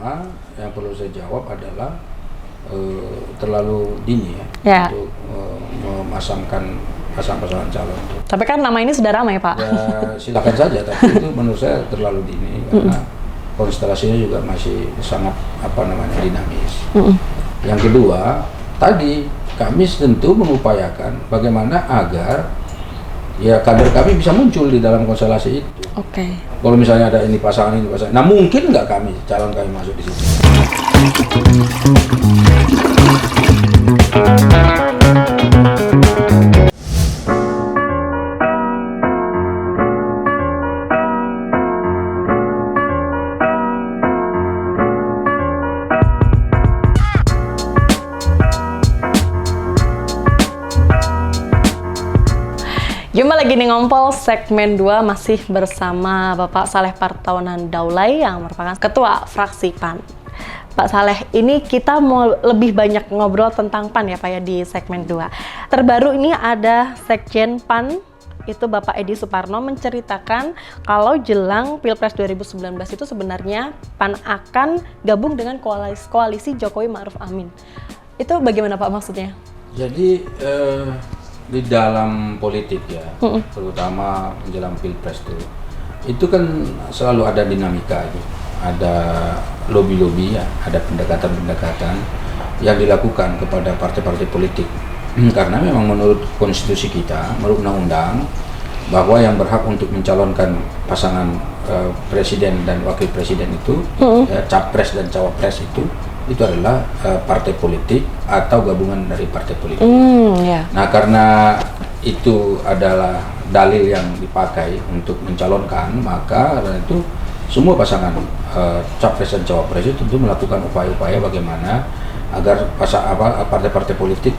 pertama yang perlu saya jawab adalah terlalu dini ya untuk memasangkan pasangan calon. Tapi kan nama ini sudah ramai, Pak. Ya silakan saja, tapi itu menurut saya terlalu dini karena konstelasinya juga masih sangat dinamis. Yang kedua, tadi kami tentu mengupayakan bagaimana agar ya kader kami bisa muncul di dalam konstelasi itu. Oke. Kalau misalnya ada ini pasangan, nah mungkin nggak calon kami masuk di situ. Jumpa lagi di Ngompol segmen 2 masih bersama Bapak Saleh Partaunan Daulay yang merupakan Ketua Fraksi PAN. Pak Saleh, ini kita mau lebih banyak ngobrol tentang PAN ya Pak ya di segmen 2. Terbaru ini ada Sekjen PAN, itu Bapak Edi Suparno menceritakan kalau jelang Pilpres 2019 itu sebenarnya PAN akan gabung dengan koalisi Jokowi Ma'ruf Amin. Itu bagaimana Pak maksudnya? Jadi di dalam politik ya, terutama menjelang Pilpres itu kan selalu ada dinamika, ada lobby-lobby ya, ada pendekatan-pendekatan yang dilakukan kepada partai-partai politik. Karena memang menurut konstitusi kita, menurut undang-undang, bahwa yang berhak untuk mencalonkan pasangan presiden dan wakil presiden itu, ya, capres dan cawapres itu adalah partai politik atau gabungan dari partai politik. Nah, karena itu adalah dalil yang dipakai untuk mencalonkan, maka karena itu semua pasangan capres dan cawapres itu tentu melakukan upaya-upaya bagaimana agar partai-partai politik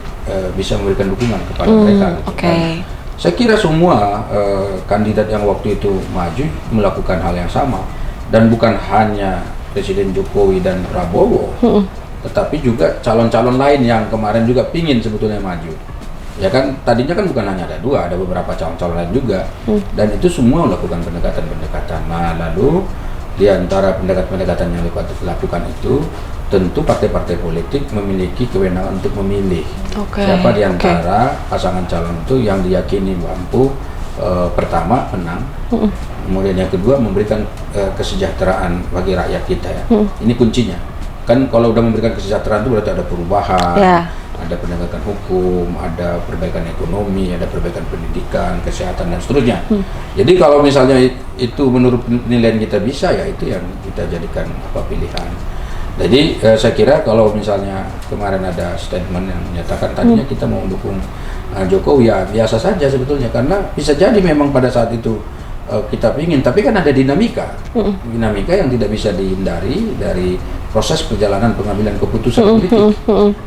bisa memberikan dukungan kepada mereka. Saya kira semua kandidat yang waktu itu maju melakukan hal yang sama, dan bukan hanya Presiden Jokowi dan Prabowo, tetapi juga calon-calon lain yang kemarin juga pingin sebetulnya maju. Ya kan, tadinya kan bukan hanya ada dua, ada beberapa calon-calon lain juga, dan itu semua melakukan pendekatan-pendekatan. Nah, lalu di antara pendekatan-pendekatan yang dilakukan itu, tentu partai-partai politik memiliki kewenangan untuk memilih siapa di antara pasangan calon itu yang diyakini mampu pertama menang, kemudian yang kedua memberikan kesejahteraan bagi rakyat kita ya. Ini kuncinya. Kan kalau udah memberikan kesejahteraan itu berarti ada perubahan, ada penegakan hukum, ada perbaikan ekonomi, ada perbaikan pendidikan, kesehatan dan seterusnya. Jadi kalau misalnya itu menurut penilaian kita bisa, ya itu yang kita jadikan pilihan. Jadi saya kira kalau misalnya kemarin ada statement yang menyatakan tadinya kita mau mendukung Jokowi, ya biasa saja sebetulnya, karena bisa jadi memang pada saat itu kita ingin, tapi kan ada dinamika yang tidak bisa dihindari dari proses perjalanan pengambilan keputusan politik.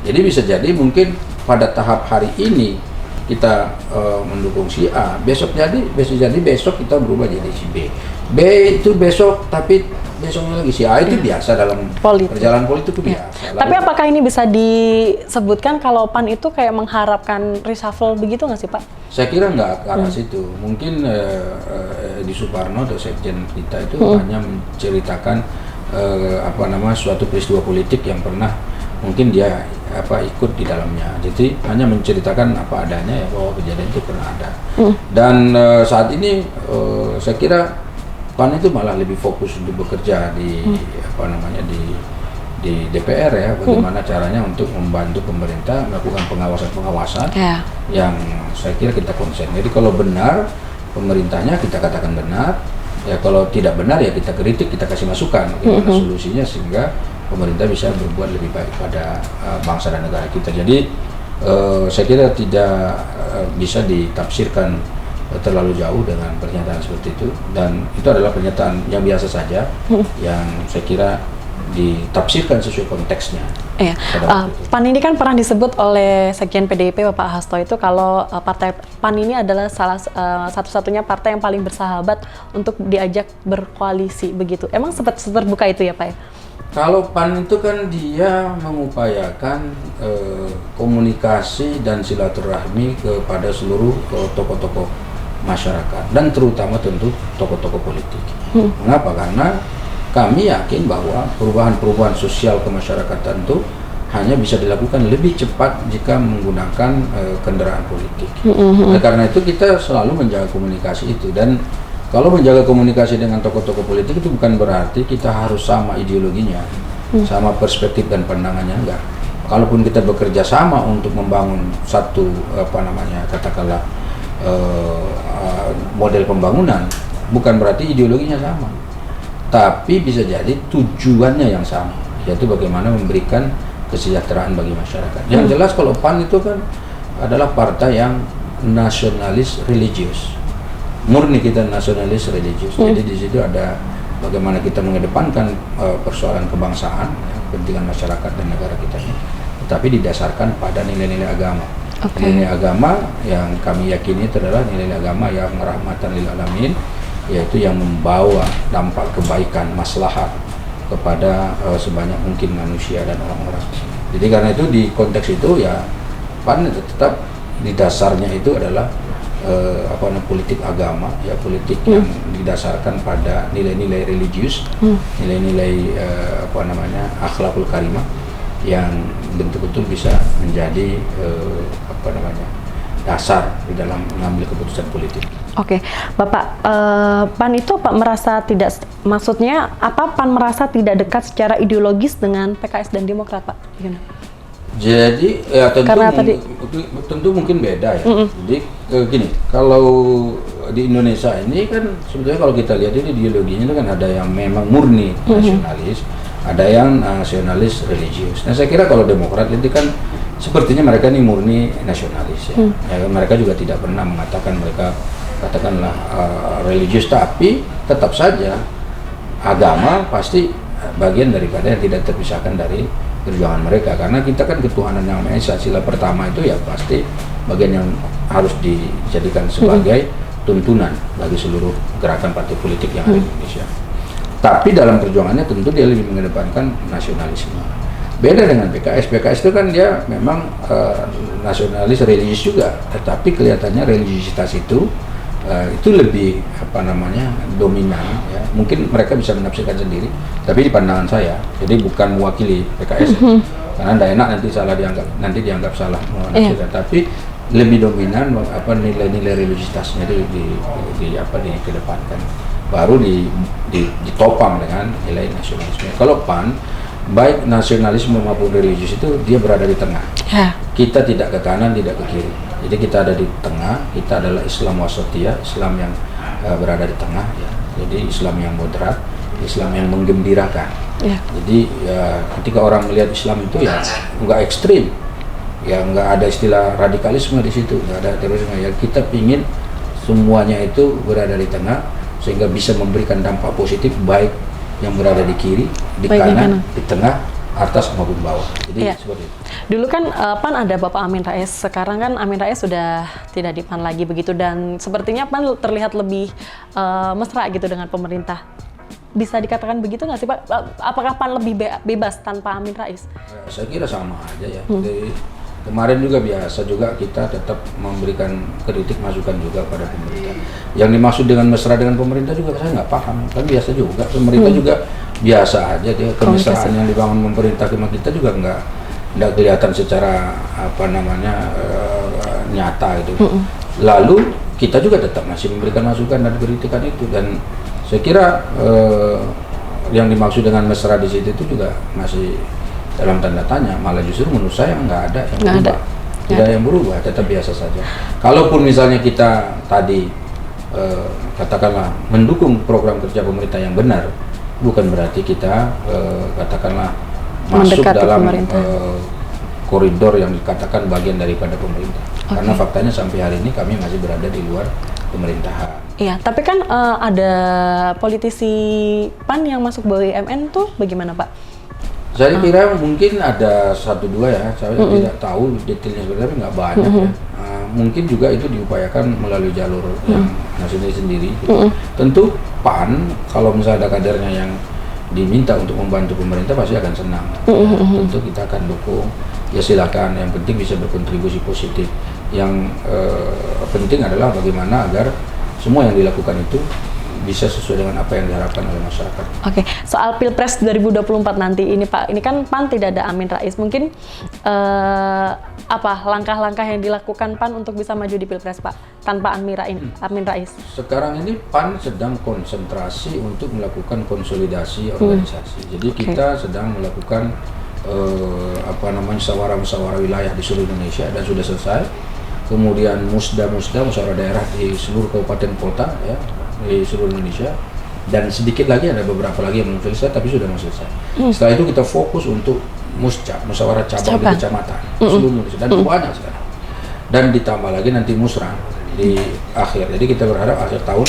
Jadi bisa jadi mungkin pada tahap hari ini kita mendukung si A, besok kita berubah jadi si B. B itu besok, tapi besoknya lagi si A, itu biasa dalam perjalanan politik itu biasa. Tapi apakah ini bisa disebutkan kalau PAN itu kayak mengharapkan reshuffle begitu nggak sih Pak? Saya kira nggak ke arah situ. Mungkin Edi Suparno atau Sekjen kita itu hanya menceritakan suatu peristiwa politik yang pernah mungkin dia ikut di dalamnya. Jadi hanya menceritakan apa adanya ya, bahwa kejadian itu pernah ada. Dan saat ini saya kira PAN itu malah lebih fokus untuk bekerja di di DPR ya, bagaimana caranya untuk membantu pemerintah melakukan pengawasan yang saya kira kita konsen. Jadi kalau benar pemerintahnya kita katakan benar, ya kalau tidak benar ya kita kritik, kita kasih masukan bagaimana solusinya sehingga pemerintah bisa berbuat lebih baik pada bangsa dan negara kita. Jadi saya kira tidak bisa ditafsirkan terlalu jauh dengan pernyataan seperti itu, dan itu adalah pernyataan yang biasa saja yang saya kira ditafsirkan sesuai konteksnya. PAN ini kan pernah disebut oleh Sekjen PDIP Bapak Hasto itu kalau partai PAN ini adalah salah satu-satunya partai yang paling bersahabat untuk diajak berkoalisi begitu. Emang sempat terbuka itu ya Pak ya? Kalau PAN itu kan dia mengupayakan komunikasi dan silaturahmi kepada seluruh tokoh-tokoh masyarakat dan terutama tentu tokoh-tokoh politik. Mengapa? Karena kami yakin bahwa perubahan-perubahan sosial kemasyarakatan itu hanya bisa dilakukan lebih cepat jika menggunakan kendaraan politik. Oleh karena itu kita selalu menjaga komunikasi itu, dan kalau menjaga komunikasi dengan tokoh-tokoh politik itu bukan berarti kita harus sama ideologinya, sama perspektif dan pandangannya, enggak. Kalaupun kita bekerja sama untuk membangun satu katakanlah model pembangunan, bukan berarti ideologinya sama, tapi bisa jadi tujuannya yang sama, yaitu bagaimana memberikan kesejahteraan bagi masyarakat. Yang jelas kalau PAN itu kan adalah partai yang nasionalis religius, murni kita nasionalis religius. Jadi di situ ada bagaimana kita mengedepankan persoalan kebangsaan, kepentingan masyarakat dan negara kita ini, tetapi didasarkan pada nilai-nilai agama. Nilai agama yang kami yakini itu adalah nilai agama yang rahmatan lil alamin, yaitu yang membawa dampak kebaikan, maslahat kepada sebanyak mungkin manusia dan orang-orang. Jadi karena itu di konteks itu ya PAN tetap di dasarnya itu adalah politik agama, ya politik yang didasarkan pada nilai-nilai religius, nilai-nilai akhlakul karimah yang betul-betul bisa menjadi dasar di dalam mengambil keputusan politik. Oke, Bapak, PAN itu apa merasa tidak, maksudnya apa PAN merasa tidak dekat secara ideologis dengan PKS dan Demokrat, Pak? Gimana? Jadi ya tentu mungkin beda ya. Jadi gini, kalau di Indonesia ini kan sebetulnya kalau kita lihat ini ideologinya itu kan ada yang memang murni nasionalis, ada yang nasionalis religius. Nah saya kira kalau Demokrat itu kan sepertinya mereka ini murni nasionalis ya. Ya mereka juga tidak pernah mengatakan mereka katakanlah religius, tapi tetap saja agama pasti bagian daripada yang tidak terpisahkan dari perjuangan mereka, karena kita kan ketuhanan yang Maha Esa, sila pertama itu ya pasti bagian yang harus dijadikan sebagai tuntunan bagi seluruh gerakan partai politik yang ada di Indonesia. Tapi dalam perjuangannya tentu dia lebih mengedepankan nasionalisme. Beda dengan PKS. PKS itu kan dia memang nasionalis religius juga, tetapi kelihatannya religiusitas itu lebih dominan ya. Mungkin mereka bisa menafsirkan sendiri, tapi di pandangan saya jadi bukan mewakili PKS karena tidak enak nanti dianggap salah menafsirkan, tapi lebih dominan nilai-nilai religiusitasnya itu dikedepankan, baru ditopang dengan nilai nasionalisme. Kalau PAN baik nasionalisme maupun religius itu dia berada di tengah. Kita tidak ke kanan, tidak ke kiri. Jadi kita ada di tengah. Kita adalah Islam wasatiyah, Islam yang berada di tengah. Ya. Jadi Islam yang moderat, Islam yang menggembirakan. Jadi ketika orang melihat Islam itu ya nggak ekstrim, ya nggak ada istilah radikalisme di situ, nggak ada terorisme. Ya kita pingin semuanya itu berada di tengah sehingga bisa memberikan dampak positif baik yang berada di kiri, di kanan, di tengah, atas maupun bawah. Jadi seperti itu. Dulu kan PAN ada Bapak Amin Rais, sekarang kan Amin Rais sudah tidak di PAN lagi begitu, dan sepertinya PAN terlihat lebih mesra gitu dengan pemerintah. Bisa dikatakan begitu nggak sih Pak? Apakah PAN lebih bebas tanpa Amin Rais? Saya kira sama aja ya. Jadi, kemarin juga biasa juga kita tetap memberikan kritik masukan juga pada pemerintah. Yang dimaksud dengan mesra dengan pemerintah juga saya nggak paham. Kan biasa juga pemerintah juga biasa aja dia, kemesraan yang dibangun pemerintah sama kita juga nggak kelihatan secara nyata gitu. Lalu kita juga tetap masih memberikan masukan dan kritikan itu, dan saya kira yang dimaksud dengan mesra di situ itu juga masih dalam tanda tanya, malah justru menurut saya nggak ada yang berubah. Tidak ada yang berubah, tetap biasa saja. Kalaupun misalnya kita tadi katakanlah mendukung program kerja pemerintah yang benar, bukan berarti kita katakanlah masuk dalam koridor yang dikatakan bagian daripada pemerintah. Karena faktanya sampai hari ini kami masih berada di luar pemerintahan. Iya, tapi kan ada politisi PAN yang masuk BUMN tuh bagaimana Pak? Saya kira mungkin ada 1-2 ya, saya tidak tahu detailnya sebenarnya, tapi nggak banyak ya. Mungkin juga itu diupayakan melalui jalur yang nasionalis sendiri. Gitu. Tentu PAN kalau misalnya ada kadernya yang diminta untuk membantu pemerintah pasti akan senang. Tentu kita akan dukung. Ya silakan, yang penting bisa berkontribusi positif. Yang penting adalah bagaimana agar semua yang dilakukan itu bisa sesuai dengan apa yang diharapkan oleh masyarakat. Oke, soal Pilpres 2024 nanti ini Pak, ini kan PAN tidak ada Amin Rais, mungkin apa langkah-langkah yang dilakukan PAN untuk bisa maju di Pilpres Pak, tanpa Amin Rais? Sekarang ini PAN sedang konsentrasi untuk melakukan konsolidasi organisasi. Jadi kita sedang melakukan musyawarah wilayah di seluruh Indonesia dan sudah selesai. Kemudian musyawarah daerah di seluruh kabupaten kota ya di seluruh Indonesia, dan sedikit lagi ada beberapa lagi yang belum selesai tapi sudah mau selesai. Setelah itu kita fokus untuk musyawarah cabang di kecamatan seluruh Indonesia, dan banyak sekarang. Dan ditambah lagi nanti musrah di akhir. Jadi kita berharap akhir tahun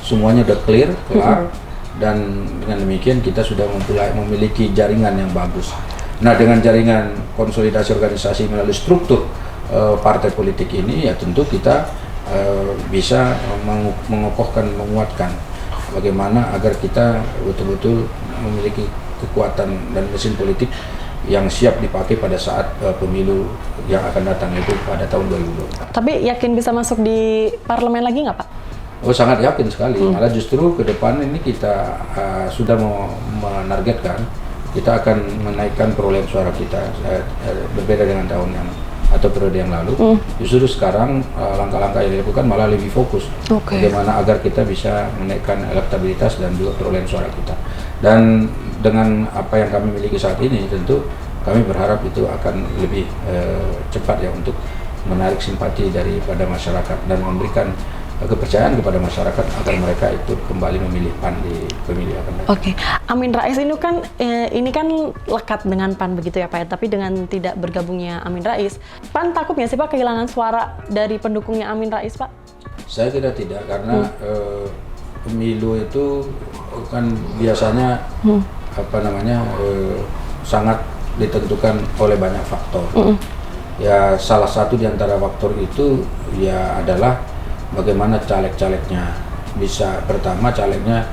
semuanya udah kelar, dan dengan demikian kita sudah memiliki jaringan yang bagus. Nah, dengan jaringan konsolidasi organisasi melalui struktur partai politik ini, ya tentu kita bisa mengokohkan, menguatkan bagaimana agar kita betul-betul memiliki kekuatan dan mesin politik yang siap dipakai pada saat pemilu yang akan datang, itu pada tahun 2024. Tapi yakin bisa masuk di parlemen lagi nggak Pak? Oh, sangat yakin sekali. Malah justru ke depan ini kita sudah mau menargetkan kita akan menaikkan perolehan suara kita, berbeda dengan tahun yang atau periode yang lalu. Justru sekarang langkah-langkah yang dilakukan malah lebih fokus bagaimana agar kita bisa menaikkan elektabilitas dan juga perolehan suara kita. Dan dengan apa yang kami miliki saat ini, tentu kami berharap itu akan lebih cepat ya untuk menarik simpati daripada masyarakat dan memberikan kepercayaan kepada masyarakat agar mereka itu kembali memilih PAN di pemilih akan datang. Oke, Amin Rais ini kan lekat dengan PAN begitu ya Pak ya, tapi dengan tidak bergabungnya Amin Rais, PAN takut nggak sih Pak kehilangan suara dari pendukungnya Amin Rais Pak? Saya kira tidak, karena pemilu itu kan biasanya sangat ditentukan oleh banyak faktor. Ya salah satu di antara faktor itu ya adalah bagaimana calegnya calegnya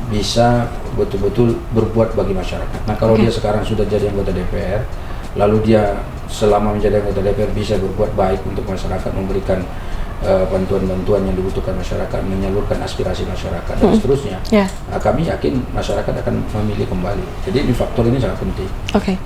bisa betul-betul berbuat bagi masyarakat. Nah, kalau dia sekarang sudah jadi anggota DPR, lalu dia selama menjadi anggota DPR bisa berbuat baik untuk masyarakat, memberikan bantuan-bantuan yang dibutuhkan masyarakat, menyalurkan aspirasi masyarakat dan seterusnya. Nah, kami yakin masyarakat akan memilih kembali. Jadi ini faktor ini sangat penting.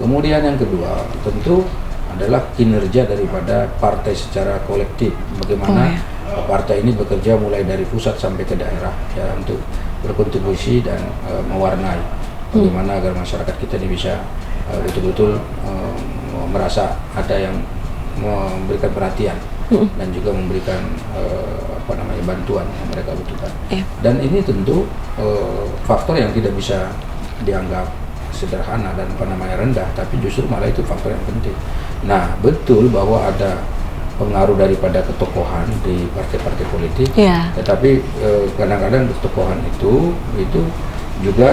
Kemudian yang kedua tentu adalah kinerja daripada partai secara kolektif. Bagaimana partai ini bekerja mulai dari pusat sampai ke daerah ya untuk berkontribusi dan mewarnai bagaimana agar masyarakat kita ini bisa betul-betul merasa ada yang memberikan perhatian dan juga memberikan bantuan yang mereka butuhkan. Dan ini tentu faktor yang tidak bisa dianggap sederhana dan rendah, tapi justru malah itu faktor yang penting. Nah, betul bahwa ada pengaruh daripada ketokohan di partai-partai politik, tetapi kadang-kadang ketokohan itu juga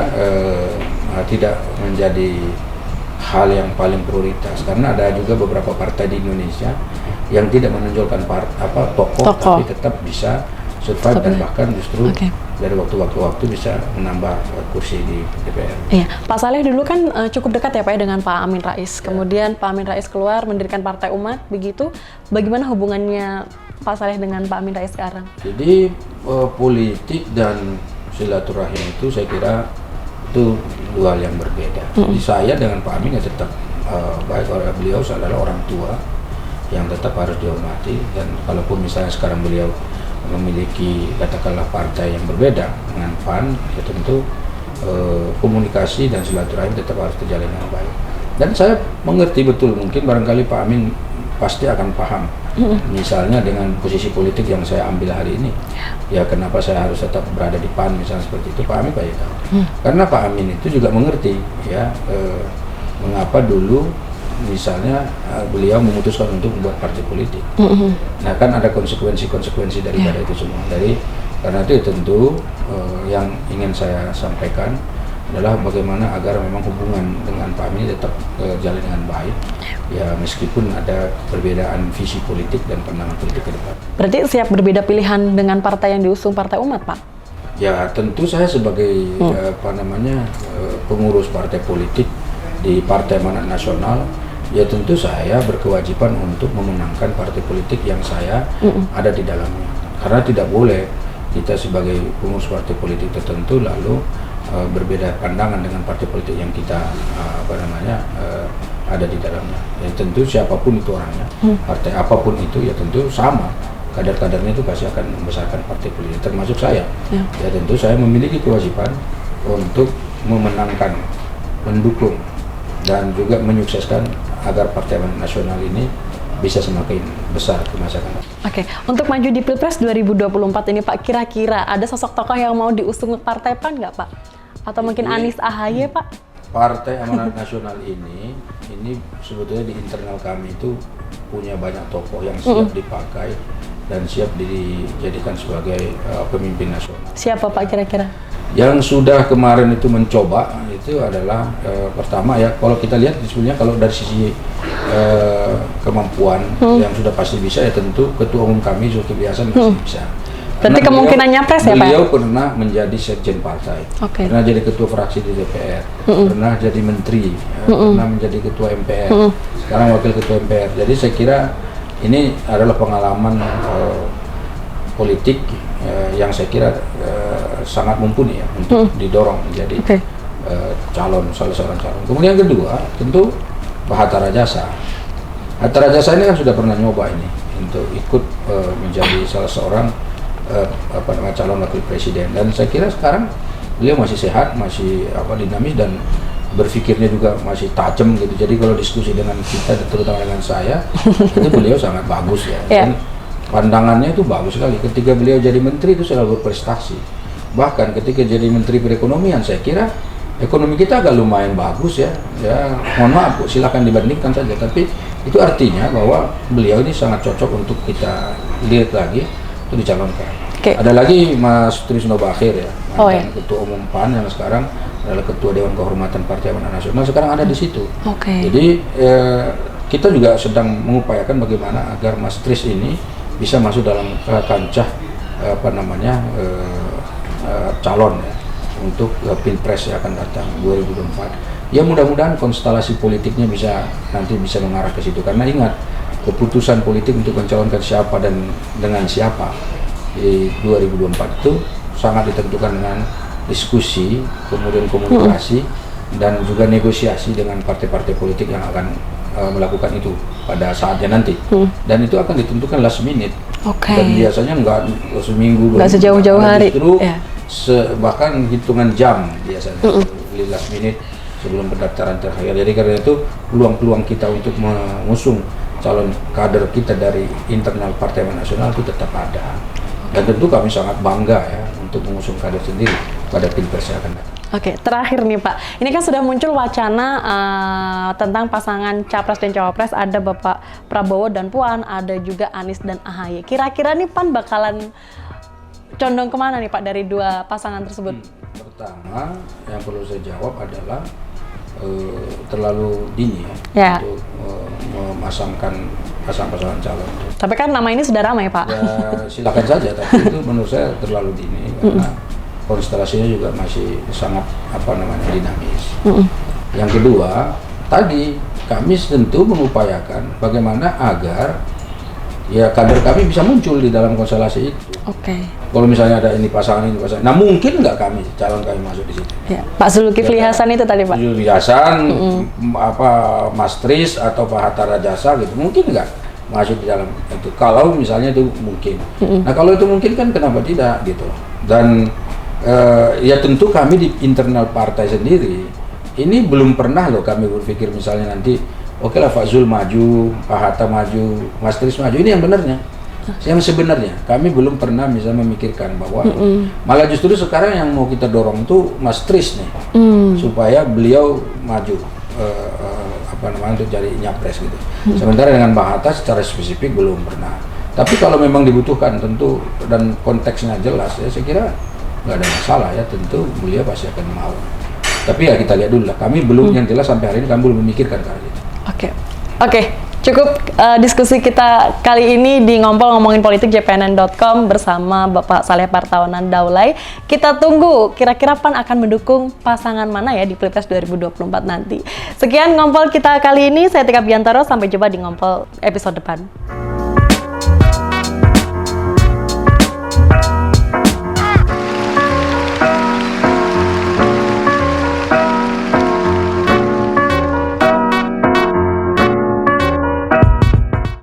tidak menjadi hal yang paling prioritas, karena ada juga beberapa partai di Indonesia yang tidak menonjolkan tokoh, tapi tetap bisa survive dan bahkan justru dari waktu-waktu bisa menambah kursi di DPR. Iya, Pak Saleh dulu kan cukup dekat ya Pak ya dengan Pak Amin Rais. Kemudian Pak Amin Rais keluar mendirikan Partai Umat, begitu. Bagaimana hubungannya Pak Saleh dengan Pak Amin Rais sekarang? Jadi politik dan silaturahim itu saya kira itu dua hal yang berbeda. Jadi saya dengan Pak Amin ya tetap baik, oleh beliau adalah orang tua yang tetap harus dihormati, dan kalaupun misalnya sekarang beliau memiliki katakanlah partai yang berbeda dengan PAN, ya tentu komunikasi dan silaturahim tetap harus terjalin dengan baik. Dan saya mengerti betul, mungkin barangkali Pak Amin pasti akan paham, misalnya dengan posisi politik yang saya ambil hari ini, ya kenapa saya harus tetap berada di PAN misalnya seperti itu. Pak Amin pasti tahu, karena Pak Amin itu juga mengerti ya mengapa dulu misalnya beliau memutuskan untuk membuat partai politik. Nah, kan ada konsekuensi daripada itu semua. Karena itu tentu yang ingin saya sampaikan adalah bagaimana agar memang hubungan dengan Pak Amin tetap jalan dengan baik. Ya, meskipun ada perbedaan visi politik dan pandangan politik ke depan. Berarti siap berbeda pilihan dengan partai yang diusung Partai Umat, Pak? Ya, tentu saya sebagai pengurus partai politik di Partai Amanat Nasional, ya tentu saya berkewajiban untuk memenangkan partai politik yang saya ada di dalamnya. Karena tidak boleh kita sebagai pengurus partai politik tertentu lalu berbeda pandangan dengan partai politik yang kita ada di dalamnya. Ya tentu siapapun itu orangnya, partai apapun itu ya tentu sama. Kader-kadernya itu pasti akan membesarkan partai politik, termasuk saya. Ya tentu saya memiliki kewajiban untuk memenangkan, mendukung, dan juga menyukseskan agar Partai Amanat Nasional ini bisa semakin besar ke masa akan datang. Oke, untuk maju di Pilpres 2024 ini Pak, kira-kira ada sosok tokoh yang mau diusung Partai PAN nggak Pak? Atau mungkin Anies AHY Pak? Partai Amanat Nasional ini sebetulnya di internal kami itu punya banyak tokoh yang siap dipakai dan siap dijadikan sebagai pemimpin nasional. Siapa Pak kira-kira? Yang sudah kemarin itu mencoba itu adalah pertama ya, kalau kita lihat sebenarnya kalau dari sisi kemampuan yang sudah pasti bisa ya tentu Ketua Umum kami Zulkifli Hasan pasti bisa. Berarti kemungkinan nyapres ya Pak? Beliau pernah menjadi sekjen partai, pernah jadi ketua fraksi di DPR, pernah jadi menteri, pernah menjadi ketua MPR, sekarang wakil ketua MPR. Jadi saya kira ini adalah pengalaman politik yang saya kira sangat mumpuni ya untuk didorong menjadi salah seorang calon. Kemudian yang kedua tentu Pak Hatta Rajasa. Hatta Rajasa ini kan sudah pernah nyoba ini untuk ikut menjadi salah seorang calon wakil presiden, dan saya kira sekarang beliau masih sehat, masih dinamis dan berpikirnya juga masih tajam gitu. Jadi kalau diskusi dengan kita, terutama dengan saya, itu beliau sangat bagus ya. Dan pandangannya itu bagus sekali. Ketika beliau jadi menteri itu selalu berprestasi. Bahkan ketika jadi menteri perekonomian, saya kira ekonomi kita agak lumayan bagus ya. Ya, mohon maaf, silakan dibandingkan saja. Tapi itu artinya bahwa beliau ini sangat cocok untuk kita lihat lagi untuk dicalonkan. Ada lagi Mas Trisno Bakhir ya, Ketua Umum PAN yang sekarang adalah Ketua Dewan Kehormatan Partai Amanat Nasional, sekarang ada di situ. Jadi kita juga sedang mengupayakan bagaimana agar Mas Tris ini bisa masuk dalam kancah calon ya, untuk Pilpres yang akan datang 2024. Ya mudah-mudahan konstelasi politiknya nanti bisa mengarah ke situ, karena ingat keputusan politik untuk mencalonkan siapa dan dengan siapa di 2024 itu sangat ditentukan dengan diskusi, kemudian komunikasi, dan juga negosiasi dengan partai-partai politik yang akan melakukan itu pada saatnya nanti. Dan itu akan ditentukan last minute. Dan biasanya nggak seminggu, nggak sejauh-jauh hari. Justru bahkan hitungan jam biasanya di last minute sebelum pendaftaran terakhir. Jadi karena itu peluang-peluang kita untuk mengusung calon kader kita dari internal Partai Amanat Nasional itu tetap ada. Dan tentu kami sangat bangga ya untuk mengusung kader sendiri pada Pilpres yang akan datang. Oke, terakhir nih Pak, ini kan sudah muncul wacana tentang pasangan Capres dan Cawapres, ada Bapak Prabowo dan Puan, ada juga Anies dan AHY. Kira-kira nih PAN bakalan condong kemana nih Pak dari dua pasangan tersebut? Pertama, yang perlu saya jawab adalah terlalu dini ya untuk memasangkan pasangan calon. Tapi kan nama ini sudah ramai Pak. Ya silakan saja, tapi itu menurut saya terlalu dini karena konstelasinya juga masih sangat dinamis. Yang kedua, tadi kami tentu mengupayakan bagaimana agar ya kader kami bisa muncul di dalam konstelasi itu. Kalau misalnya ada ini pasangan, nah mungkin nggak calon kami masuk di situ. Ya, Pak Zulkifli Hasan itu tadi Pak. Zulkifli Hasan, Mas Tris atau Pak Hatta Rajasa gitu, mungkin nggak masuk di dalam itu. Kalau misalnya itu mungkin. Nah kalau itu mungkin kan kenapa tidak gitu. Dan ya tentu kami di internal partai sendiri ini belum pernah loh kami berpikir misalnya nanti oke lah Pak Zul maju, Pak Hatta maju, Mas Tris maju, ini yang benarnya. Yang sebenarnya kami belum pernah bisa memikirkan bahwa malah justru sekarang yang mau kita dorong tuh Mas Tris nih supaya beliau maju untuk jadi nyapres gitu. Sementara dengan Pak Hatta secara spesifik belum pernah. Tapi kalau memang dibutuhkan tentu dan konteksnya jelas ya saya kira nggak ada masalah ya, tentu beliau pasti akan mau. Tapi ya kita lihat dulu lah. Kami belum yang jelas sampai hari ini kami belum memikirkan kali ini. Oke. Cukup diskusi kita kali ini di Ngompol Ngomongin Politik JPNN.com bersama Bapak Saleh Partawanan Daulay. Kita tunggu kira-kira PAN akan mendukung pasangan mana ya di Pilpres 2024 nanti. Sekian Ngompol kita kali ini, saya Tika Biantoro, sampai jumpa di Ngompol episode depan.